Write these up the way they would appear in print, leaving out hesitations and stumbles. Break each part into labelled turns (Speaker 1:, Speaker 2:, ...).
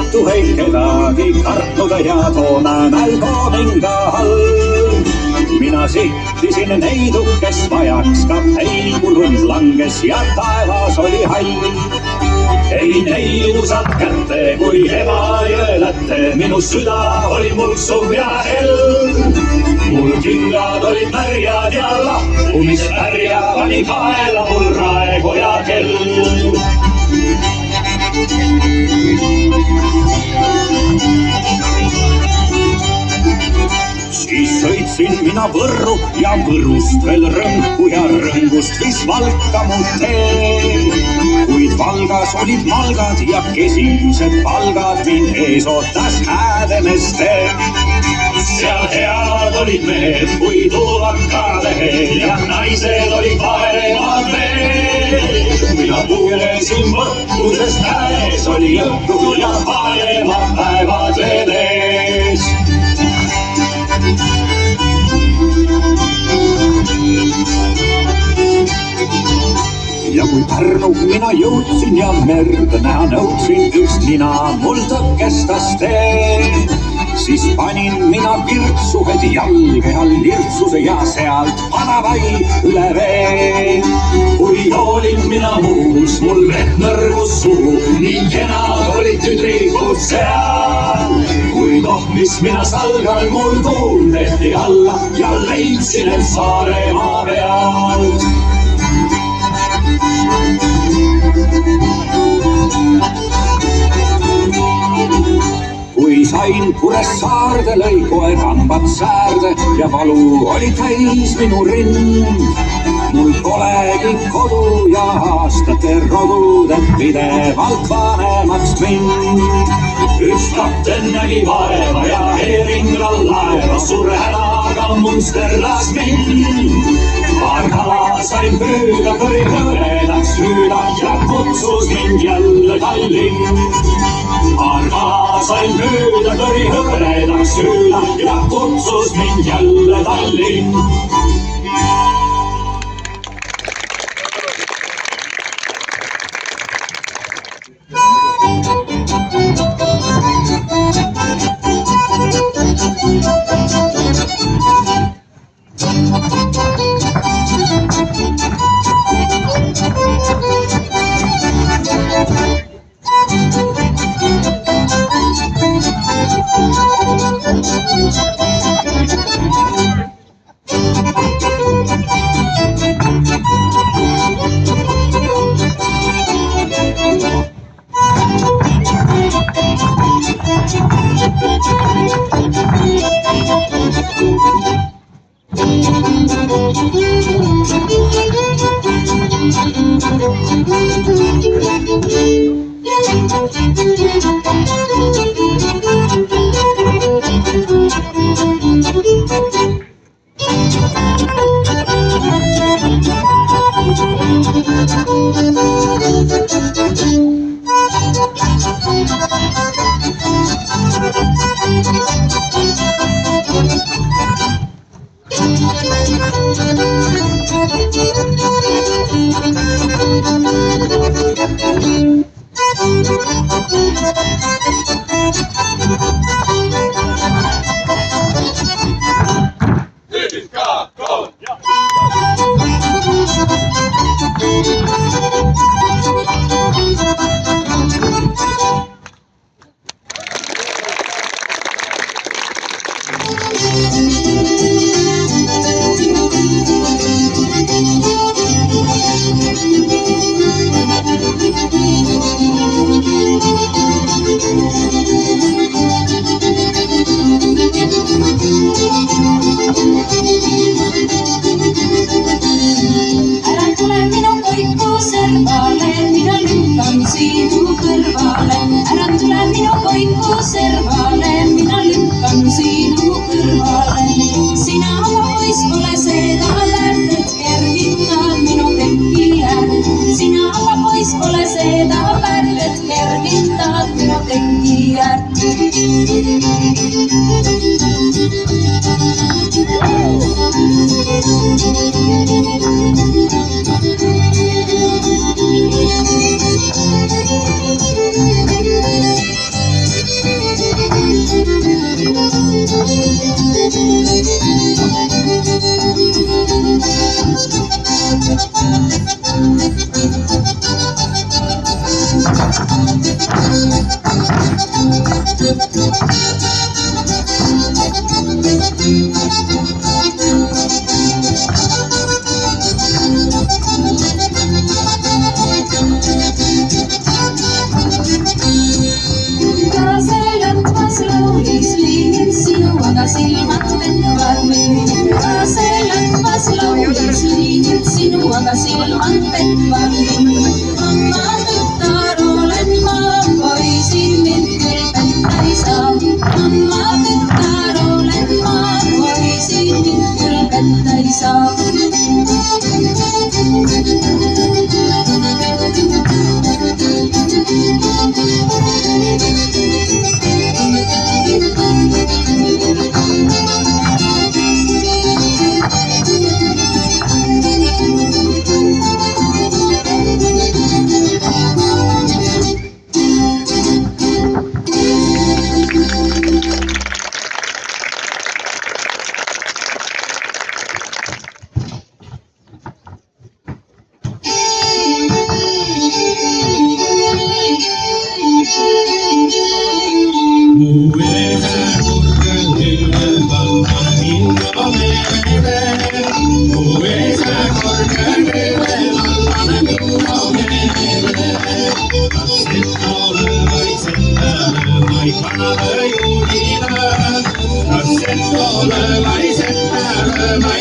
Speaker 1: juttu ei kedagi kartnud ja toona nälga minga all. Mina sihtisin neidu, kes vajaks kaptein, kui lund langes ja taevas oli hall. Ei neiusad kätte, kui Emajõe lätte, minu süda oli mulksuv ja hell. Mul kingad olid märjad ja lahkumishärja pani kaela mul raekoja kell. Siis sõitsin mina Võrru ja Võrust veel Rõngu ja Rõngust vis Valka mu tee. Kuid Valgas olid malgad ja kesised palgad, mind ees ootas Häädemeeste. Seal head olid mehed, kui tuvakalehed ja naised olid vaevad veel. Mina puulesin võttu, sest käes oli jõhku ja vaevad päevad veel ees. Ja kui Pärnu mina jõudsin ja merd näha nõudsin, üks nina mul tõkestas tee. Siis panin mina virtsuhed jalge all lirtsuse ja sealt panavai üle vee. Kui joolin mina muus, mul vett nõrgus suhu, nii kenad olid tüdrikud seal. Kui tohmis mina salgal, mul tuul tehti alla ja leidsin end Saaremaa pealt. Kui sain Kuressaarde, lõi koer hambad säärde ja valu oli täis minu rind. Mul polegi kodu ja aastate rodud, et pidevalt vanemaks mind. Üks kapten nägi vaeva ja Heeringral laeva, suure hädaga Munster las mind. Paar kala sain püüda, kõri hõredaks hüüda ja kutsus mind jälle Tallinn. Paar kala sain püüda, kõri hõredaks hüüda ja kutsus mind jälle Tallinn.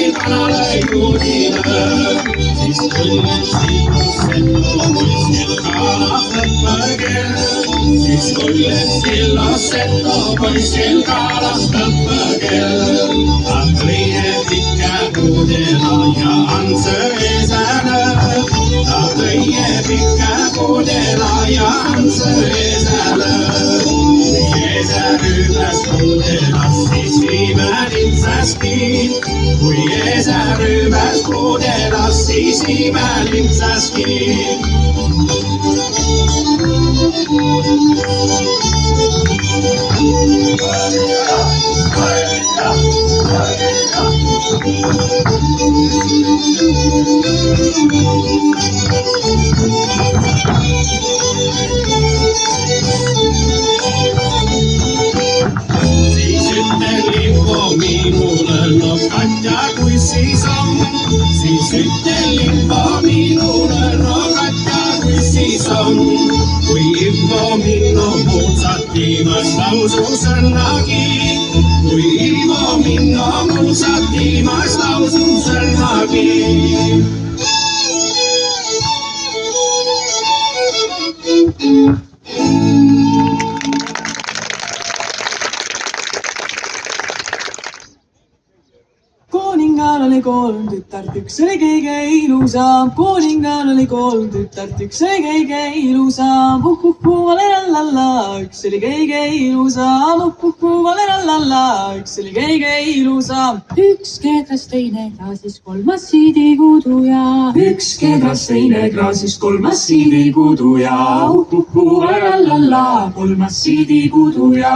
Speaker 2: jäi vanale juudile. Siis tulles sillusetto poissil kaalab lõppekeel. Siis tulles sillusetto poissil kaalab lõppekeel. Teine pikkä puudela ja Anse Esälä. Teine pikkä puudela ja Anse Esälä. Esä ryypäs puudelas siis viimään itsäskin. Kui Esä ryypäs puudelas siis viimään itsäskin. Siis ütelin po minulle, no Katja kui siis on. Siis ütelin po minulle, no Katja kui siis on. Kui Ivo minno muutsatiin, lausun sõnagi. Kui Ivo minno muutsatiin, lausun sõnagi.
Speaker 3: Kuningal oli 3 tütart, üks oli kõige ilusam. Kuningal oli 3 tütart, üks oli kõige ilusam. Valerallalla, üks oli kõige ilusam. Valerallalla, üks oli kõige ilusam.
Speaker 4: Üks keedras, teine kraasis, kolmas siidikuuduja.
Speaker 3: Üks keedras, teine kraasis, kolmas siidikuuduja. Valerallalla, kolmas siidikuuduja.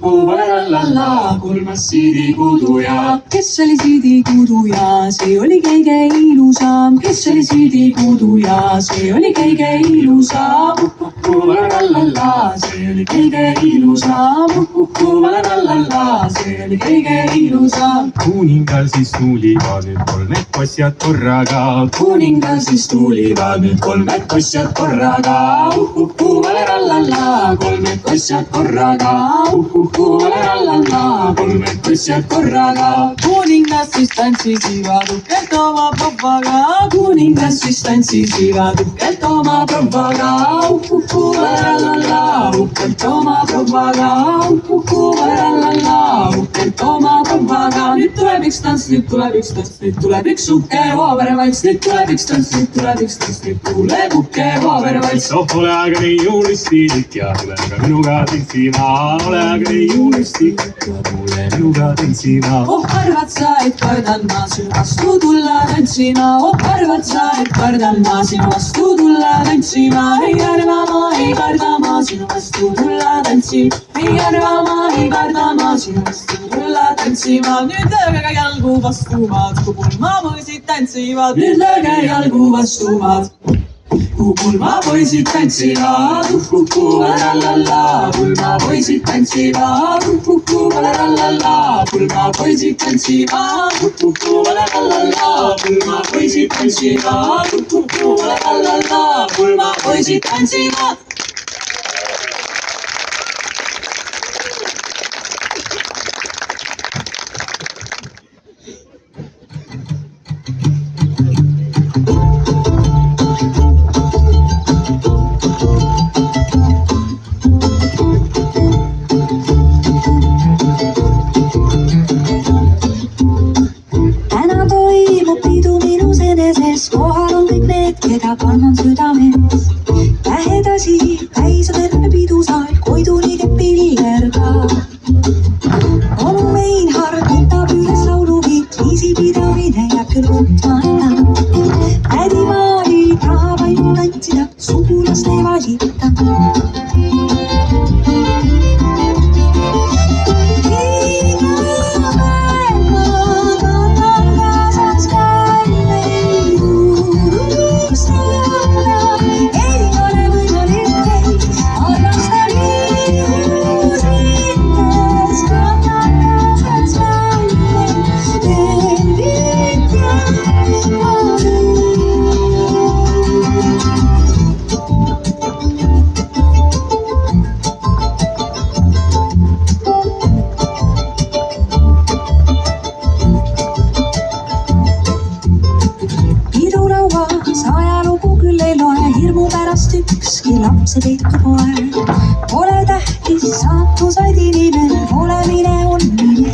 Speaker 3: Valerallalla, kolmas siidikuuduja. Kes oli siidikuuduja, see oli kõige ilusam. Kes oli siidikuuduja, see oli kõige ilusam. Valerallalla, see oli kõige ilusam. Valerallalla, see oli kõige ilusam.
Speaker 5: Kuningal siis tuulivad nüüd 3 kossjad korraga.
Speaker 3: Kuningal siis tuulivad nüüd 3 kossjad korraga. Valerallalla, 3 kossjad korraga. Valerallalla, 3 kossjad korraga. Kuningas siis tantsisivad uhkelt oma propaga. Kuningas siis tantsisivad uhkelt oma propaga. Valerallalla, uhkelt oma propaga. Valerallalla, uhkelt oma propaga. Nüüd tuleb üks tants, nüüd tuleb üks tants, nüüd tuleb üks uhke oopervalts. Nüüd tuleb üks tants, nüüd tuleb üks tants, nüüd tuleb uhke oopervalts.
Speaker 5: Oh, ole aga nii juulistilik ja tule ka minuga tantsima. Ole aga nii juulistilik ja tule minuga tantsima.
Speaker 3: Oh, arvad sa, et kardan ma sinu vastu tulla tantsima. Oh, arvad sa, et kardan ma sinu vastu tulla tantsima. Ei arva ma, ei karda ma sinu vastu tulla tantsima. Ei arva ma, ei karda ma sinu vastu tulla tantsima. Nüüd lööge jalgu vastu maad, kui pulmapoisid tantsivad. Nüüd lööge jalgu vastu maad, kui pulmapoisid tantsivad. Valerallalla, pulmapoisid tantsivad. Valerallalla, pulmapoisid tantsivad. Valerallalla, pulmapoisid tantsivad. Valerallalla, pulmapoisid tantsivad.
Speaker 4: Kohal on kõik need, keda kannan südames. Lähedasi täis on terve pidusaal, Koiduni kepiller ka. Onu Meinhard võtab üles lauluviit, viisipidamine jääb küll võtmata. Tädi Maali tahab ainult tantsida, sugulaste valita. minu pärast ükski lapsepeitu poeg. Pole tähtis, saatus vaid inimene, olemine on mine.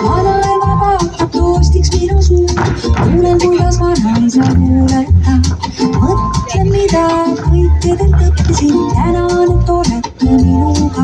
Speaker 4: Vanaema vaatab toostiks minu suu, kuulen, kuidas vanaisa kuuletab. Mõtlen, mida võitjadelt õppisin, tänan, et olete minuga.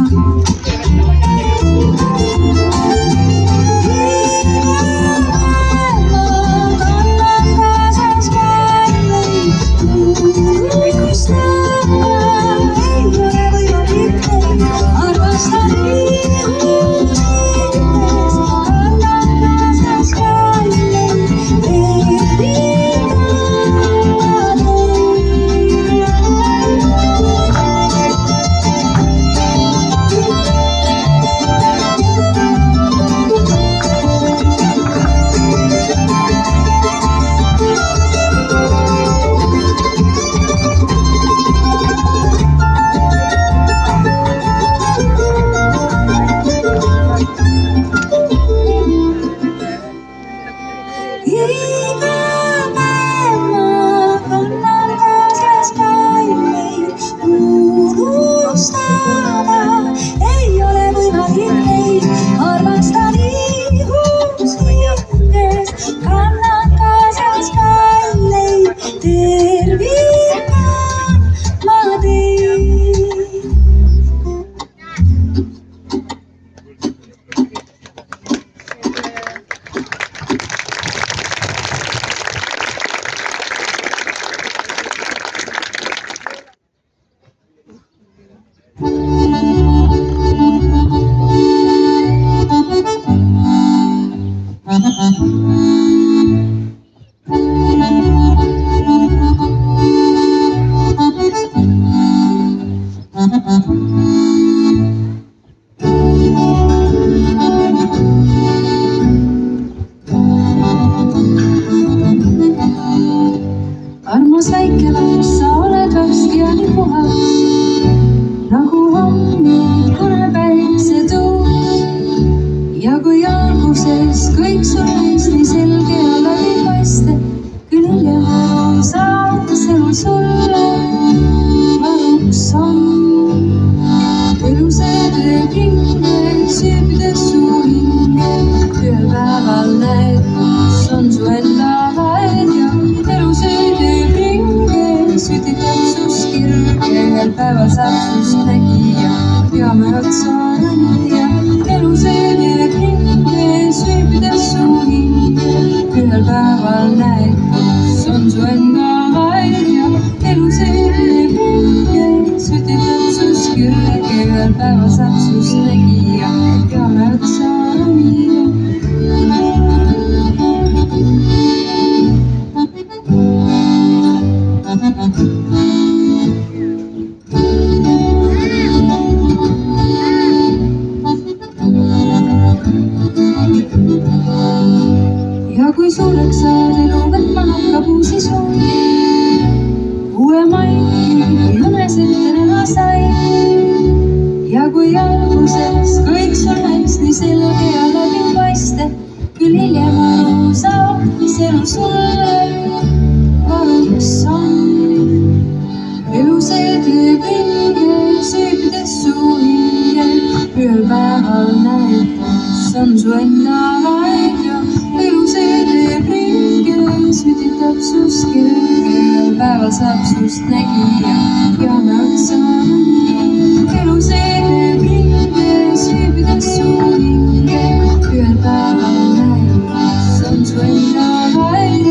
Speaker 3: Armas väike laps, sa oled varsti ja nii puhas, nagu hommik kune päiksetuul. Ja kui alguses kõik sul neist nii selge ja läbi paiste, küll hiljem saab sõnul sulle varuks on. Elu see teeb hinge, süübides su hinge, ühel päeval näed, kus on su enda vaed ja elu see teeb hinge, sütitab sust kirge, ühel päeval saab sust nägija, peame otsa nägija. Elu see teeb hinge, süübides su hinge, ühel päeval näed, kus on su enda vaid ja elu see teeb hinge, sütitab sust kirge, ühel päeval saab sust nägija, peame otsa nägija. Ja kui suureks saad, elu võtma hakkab uusi suundi, uue maini õnnes ette näha sai. Ja kui alguses kõik sul näis nii selge ja läbi paiste, küll hiljem aru saab, mis elu sulle varuks on. Elu see teeb hinge, süübides su hinge, ühel päeval näed, kus on su enda vaid ja elu see teeb hinge, sütitab sust kirge, ühel päeval saab sust nägija, peame otsa nägija. Elu see teeb hinge, süübides su hinge, ühel päeval näed, kus on su enda vaid.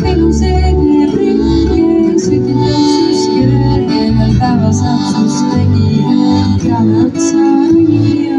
Speaker 3: Elu see teeb hinge, sütitab sust kirge, ühel päeval saab sust nägija, peame otsa nägija.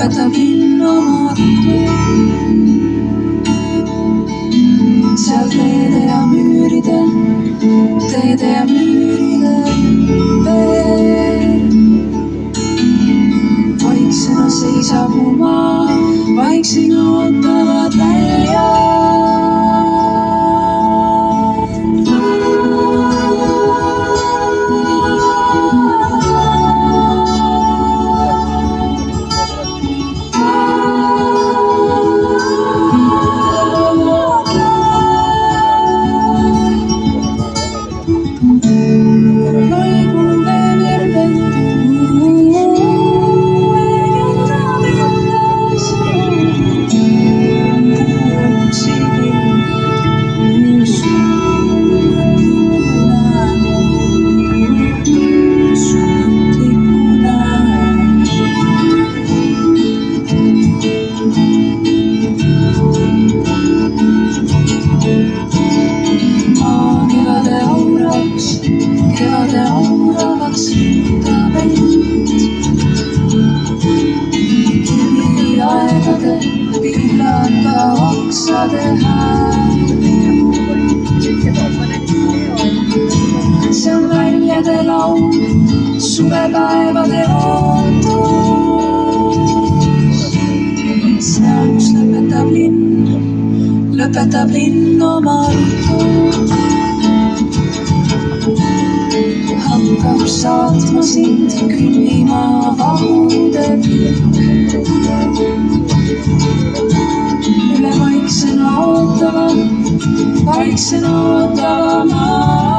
Speaker 3: lõpetab linn oma ruttu. Seal teede ja müüride ümber. Vaiksena seisab mu maa, vaiksena ootavad välja. See on väljade laul, suvepäevade ootus. Seal, kus lõpetab linn oma ruttu. Hakkab saatma sind külmima vahude pilk. Üle vaiksena ootava maa.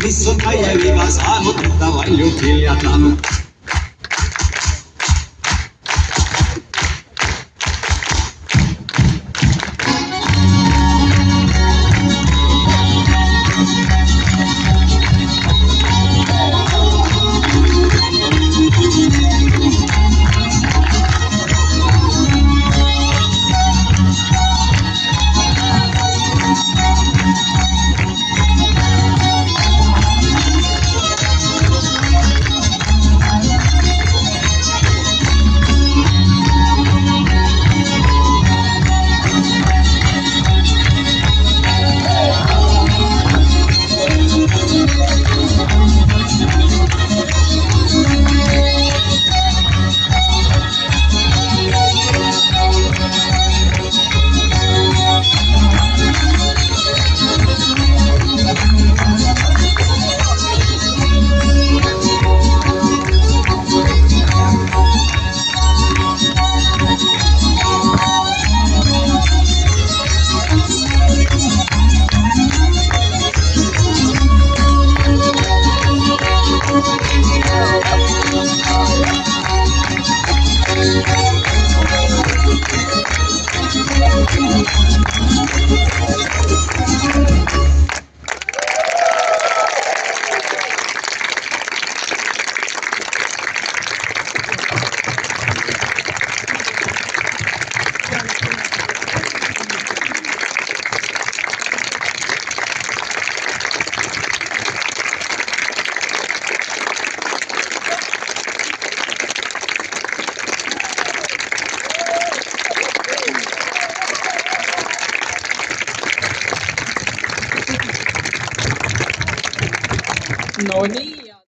Speaker 6: Missä on kaiken vika saanut, että valjut hiljattanut.
Speaker 3: No niin.